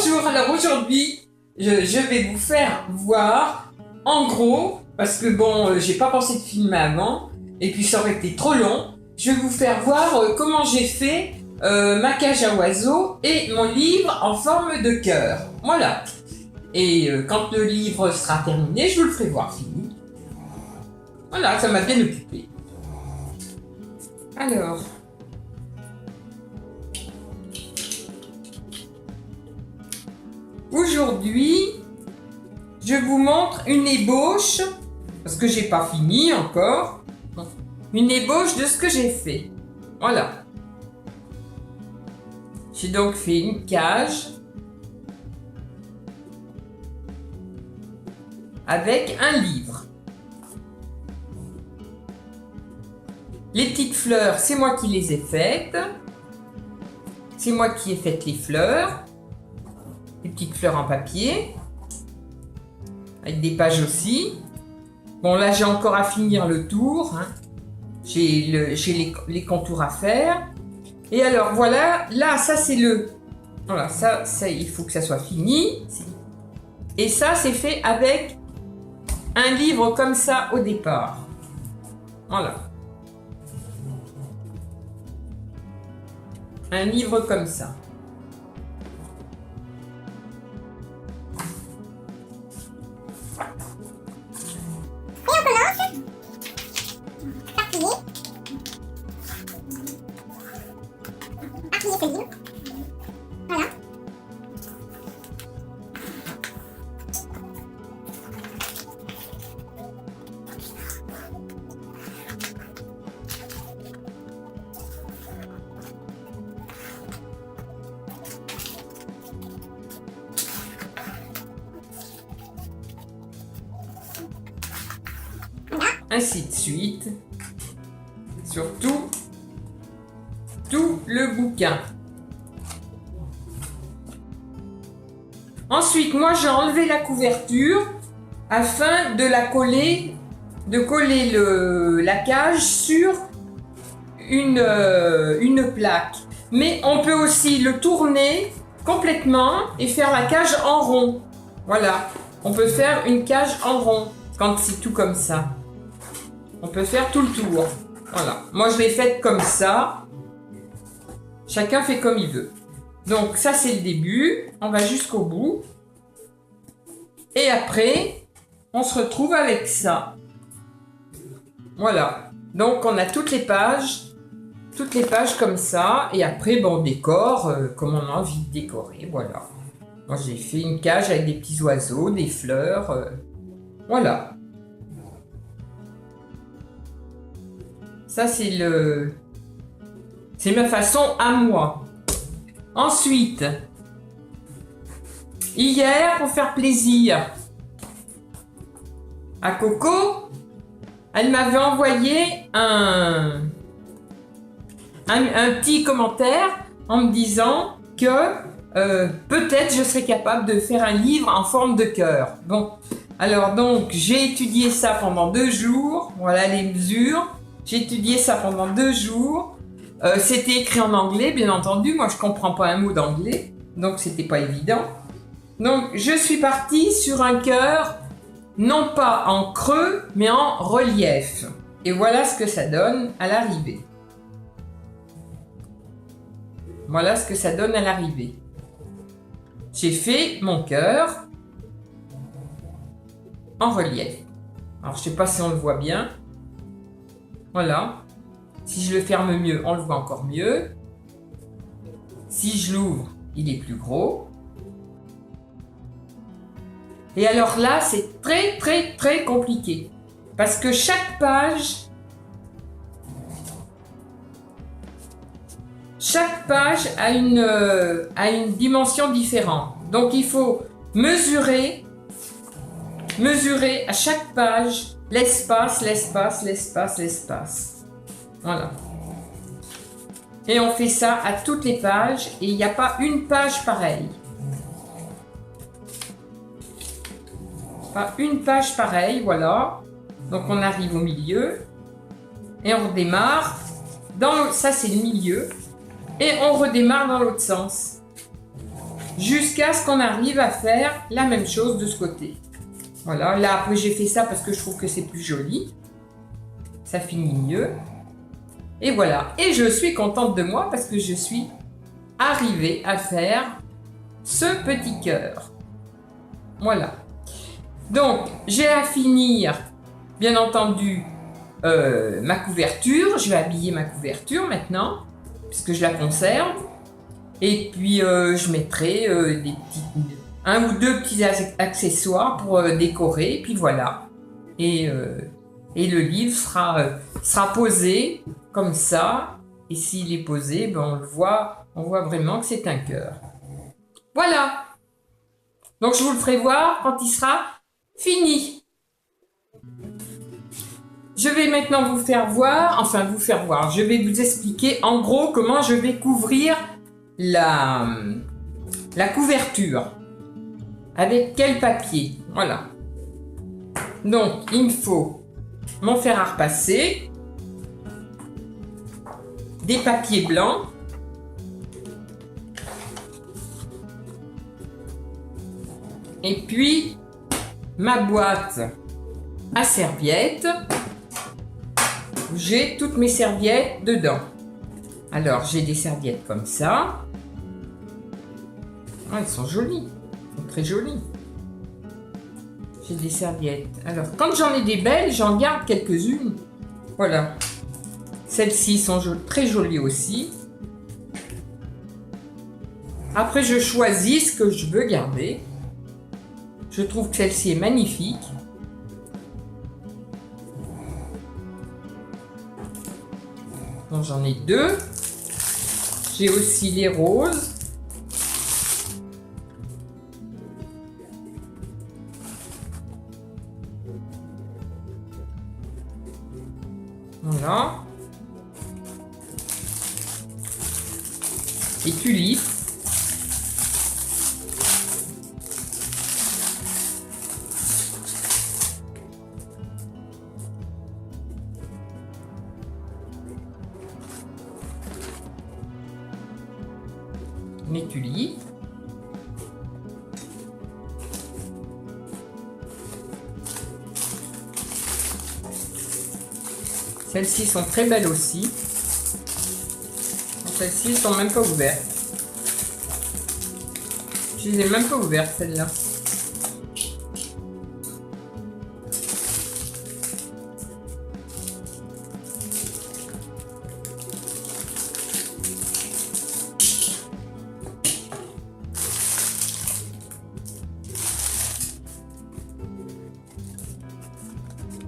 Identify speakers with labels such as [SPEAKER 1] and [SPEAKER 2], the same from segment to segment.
[SPEAKER 1] Bonjour, alors aujourd'hui, je vais vous faire voir, en gros, parce que bon, j'ai pas pensé de filmer avant, et puis ça aurait été trop long, je vais vous faire voir comment j'ai fait ma cage à oiseaux et mon livre en forme de cœur. Voilà. Et quand le livre sera terminé, je vous le ferai voir fini. Voilà, ça m'a bien occupé. Alors... Aujourd'hui, je vous montre une ébauche, parce que j'ai pas fini encore, une ébauche de ce que j'ai fait. Voilà. J'ai donc fait une cage avec un livre. Les petites fleurs, c'est moi qui les ai faites. C'est moi qui ai fait les fleurs. Les petites fleurs en papier, avec des pages aussi. Bon, là, j'ai encore à finir le tour. Hein. J'ai les contours à faire. Et alors, voilà, là, ça, c'est le... Voilà, ça, il faut que ça soit fini. Et ça, c'est fait avec un livre comme ça au départ. Voilà. Un livre comme ça.
[SPEAKER 2] Voilà.
[SPEAKER 1] Ainsi de suite. Surtout tout le bouquin. Ensuite, moi j'ai enlevé la couverture afin de la coller, la cage sur une plaque. Mais on peut aussi le tourner complètement et faire la cage en rond. Voilà, on peut faire une cage en rond quand c'est tout comme ça. On peut faire tout le tour. Voilà, moi je l'ai faite comme ça. Chacun fait comme il veut. Donc ça c'est le début, on va jusqu'au bout. Et après, on se retrouve avec ça. Voilà. Donc on a toutes les pages comme ça. Et après, bon, on décore comme on a envie de décorer. Voilà. Moi j'ai fait une cage avec des petits oiseaux, des fleurs. Voilà. Ça c'est ma façon à moi. Ensuite, hier, pour faire plaisir à Coco, elle m'avait envoyé un petit commentaire en me disant que peut-être je serais capable de faire un livre en forme de cœur. Bon, alors donc j'ai étudié ça pendant 2 jours. Voilà les mesures. J'ai étudié ça pendant 2 jours. C'était écrit en anglais, bien entendu. Moi, je comprends pas un mot d'anglais, donc c'était pas évident. Donc, je suis partie sur un cœur, non pas en creux, mais en relief. Et voilà ce que ça donne à l'arrivée. Voilà ce que ça donne à l'arrivée. J'ai fait mon cœur en relief. Alors, je sais pas si on le voit bien. Voilà. Si je le ferme mieux, on le voit encore mieux. Si je l'ouvre, il est plus gros. Et alors là, c'est très très très compliqué. Parce que chaque page a une dimension différente. Donc il faut mesurer à chaque page l'espace. Voilà. Et on fait ça à toutes les pages et il n'y a pas une page pareille. Pas une page pareille, voilà. Donc on arrive au milieu et on redémarre. Ça c'est le milieu. Et on redémarre dans l'autre sens. jusqu'à ce qu'on arrive à faire la même chose de ce côté. Voilà, là après j'ai fait ça parce que je trouve que c'est plus joli. Ça finit mieux. Et voilà, et je suis contente de moi parce que je suis arrivée à faire ce petit cœur. Voilà. Donc, j'ai à finir, bien entendu, ma couverture. Je vais habiller ma couverture maintenant, puisque je la conserve. Et puis, je mettrai un ou deux petits accessoires pour décorer. Et puis voilà. Et le livre sera posé comme ça. Et s'il est posé, ben on voit vraiment que c'est un cœur. Voilà. Donc, je vous le ferai voir quand il sera fini. Je vais maintenant vous faire voir, je vais vous expliquer en gros comment je vais couvrir la couverture. Avec quel papier, voilà. Donc, il me faut mon fer à repasser, des papiers blancs, et puis ma boîte à serviettes. J'ai toutes mes serviettes dedans. Alors, j'ai des serviettes comme ça. Ah, elles sont jolies. Elles sont très jolies. J'ai des serviettes. Alors, quand j'en ai des belles, j'en garde quelques-unes. Voilà. Celles-ci sont très jolies aussi. Après, je choisis ce que je veux garder. Je trouve que celle-ci est magnifique. Donc, j'en ai deux. J'ai aussi les roses. Voilà. Les tulipes. Les tulipes. Celles-ci sont très belles aussi. Celles-ci sont même pas ouvertes. Je les ai même pas ouvertes, celles-là.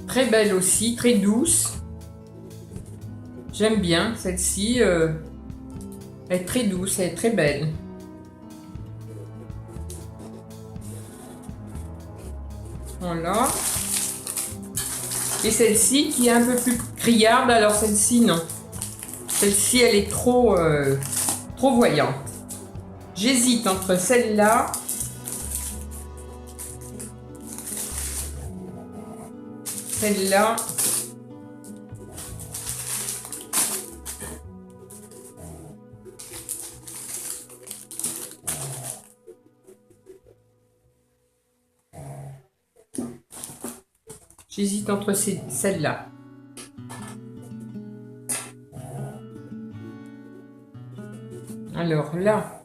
[SPEAKER 1] Très belle aussi, très douce. J'aime bien celle-ci. Elle est très douce, elle est très belle. Voilà. Et celle-ci qui est un peu plus criarde, alors celle-ci non. Celle-ci elle est trop voyante. J'hésite entre celle-là celle-là j'hésite entre celle-là. Alors là,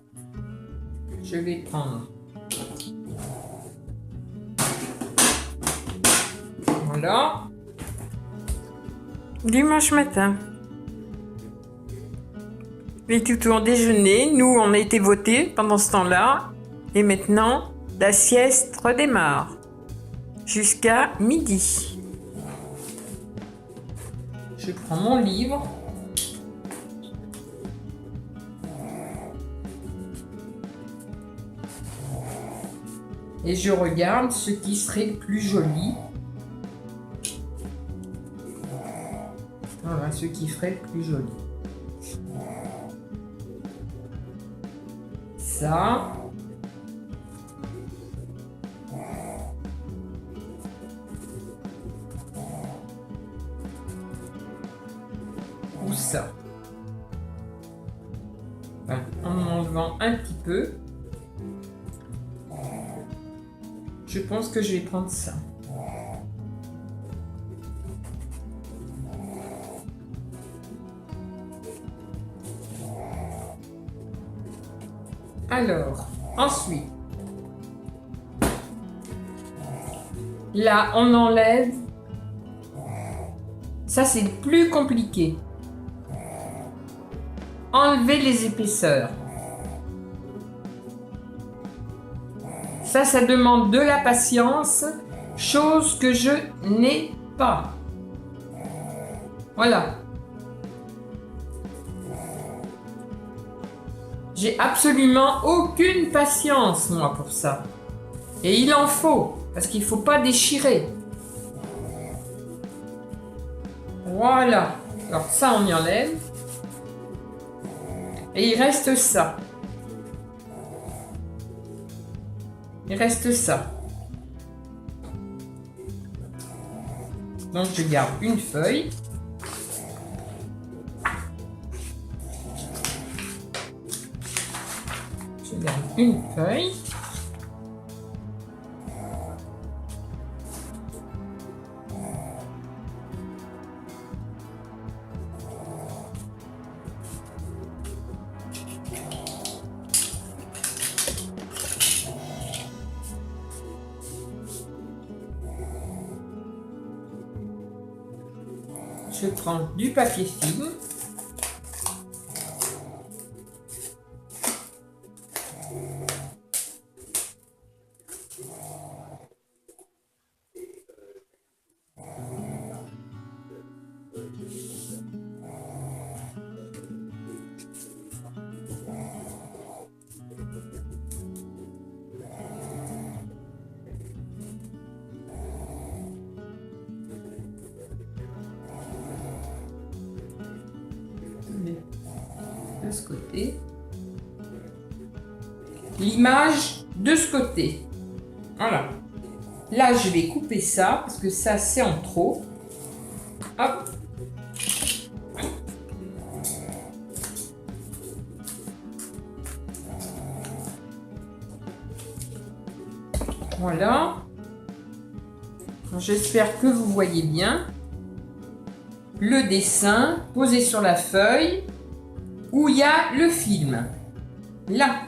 [SPEAKER 1] je vais prendre. Voilà. Dimanche matin. Les tutous ont déjeuné. Nous, on a été votés pendant ce temps-là. Et maintenant, la sieste redémarre. Jusqu'à midi. Je prends mon livre. Et je regarde ce qui serait le plus joli. Voilà, ce qui ferait le plus joli. Ça. Ou ça. Voilà, en enlevant un petit peu. Je pense que je vais prendre ça. Alors, ensuite, là, on enlève. Ça, c'est plus compliqué. Enlever les épaisseurs. Ça demande de la patience, chose que je n'ai pas. Voilà. J'ai absolument aucune patience, moi, pour ça. Et il en faut, parce qu'il ne faut pas déchirer. Voilà. Alors ça, on y enlève. Et il reste ça. Il reste ça. Donc je garde une feuille. Je garde une feuille. Je prends du papier film. De ce côté, l'image de ce côté. Voilà. Là, je vais couper ça parce que ça, c'est en trop. Hop. Voilà. J'espère que vous voyez bien le dessin posé sur la feuille où il y a le film. Là.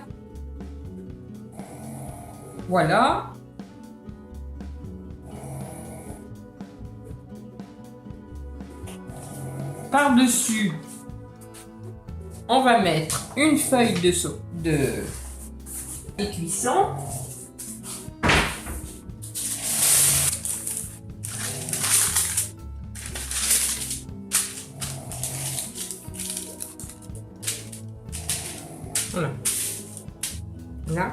[SPEAKER 1] Voilà. Par-dessus, on va mettre une feuille de cuisson. Voilà. Là.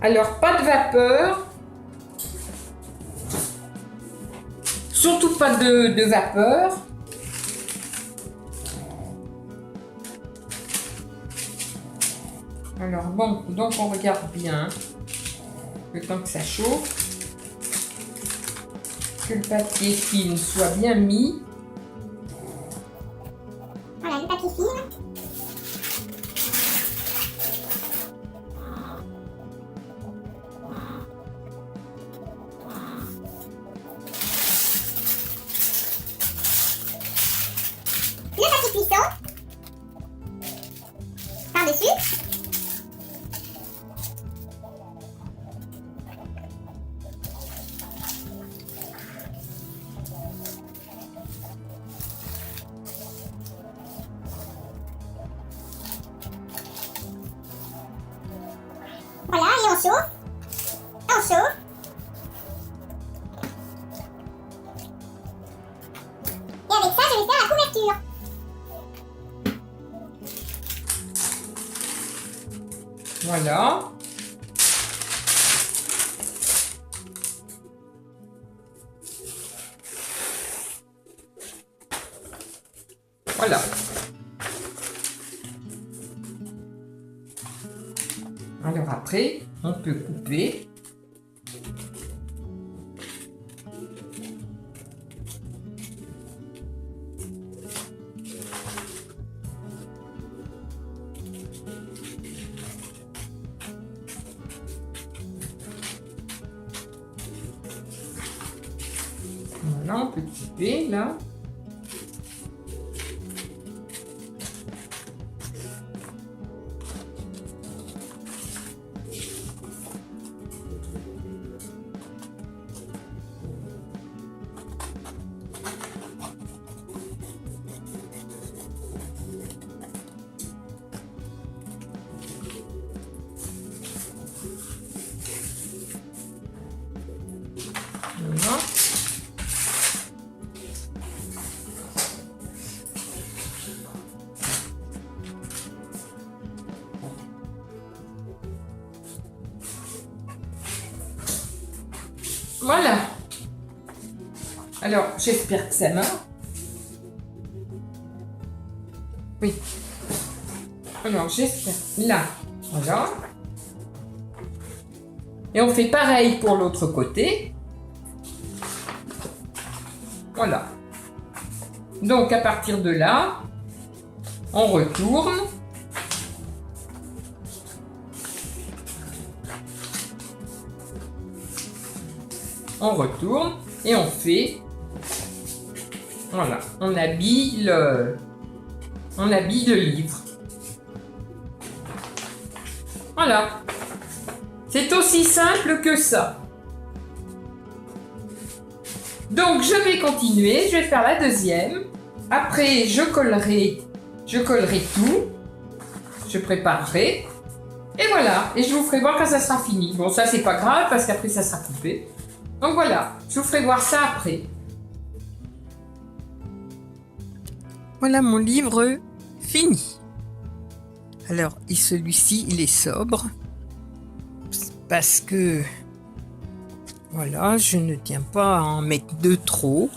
[SPEAKER 1] Alors, pas de vapeur. Surtout pas de vapeur. Alors, bon, donc on regarde bien le temps que ça chauffe. Que le papier film soit bien mis.
[SPEAKER 2] Voilà, le papier film. Le papier cuisson. Par-dessus. Voilà, et on chauffe. On chauffe. Et avec ça, je vais faire la couverture.
[SPEAKER 1] Voilà. Voilà. Alors après, on peut couper. Voilà, on peut couper là. Voilà. Voilà. Alors, j'espère que ça marche. Oui. Alors, j'espère. Là. Voilà. Et on fait pareil pour l'autre côté. Voilà. Donc, à partir de là, on retourne. On retourne et on fait. Voilà. On habille le livre. Voilà. C'est aussi simple que ça. Donc je vais continuer, je vais faire la deuxième. Après je collerai tout. Je préparerai. Et voilà, et je vous ferai voir quand ça sera fini. Bon, ça c'est pas grave parce qu'après ça sera coupé. Donc voilà, je vous ferai voir ça après. Voilà mon livre fini. Alors, et celui-ci, il est sobre. Parce que, voilà, je ne tiens pas à en mettre de trop.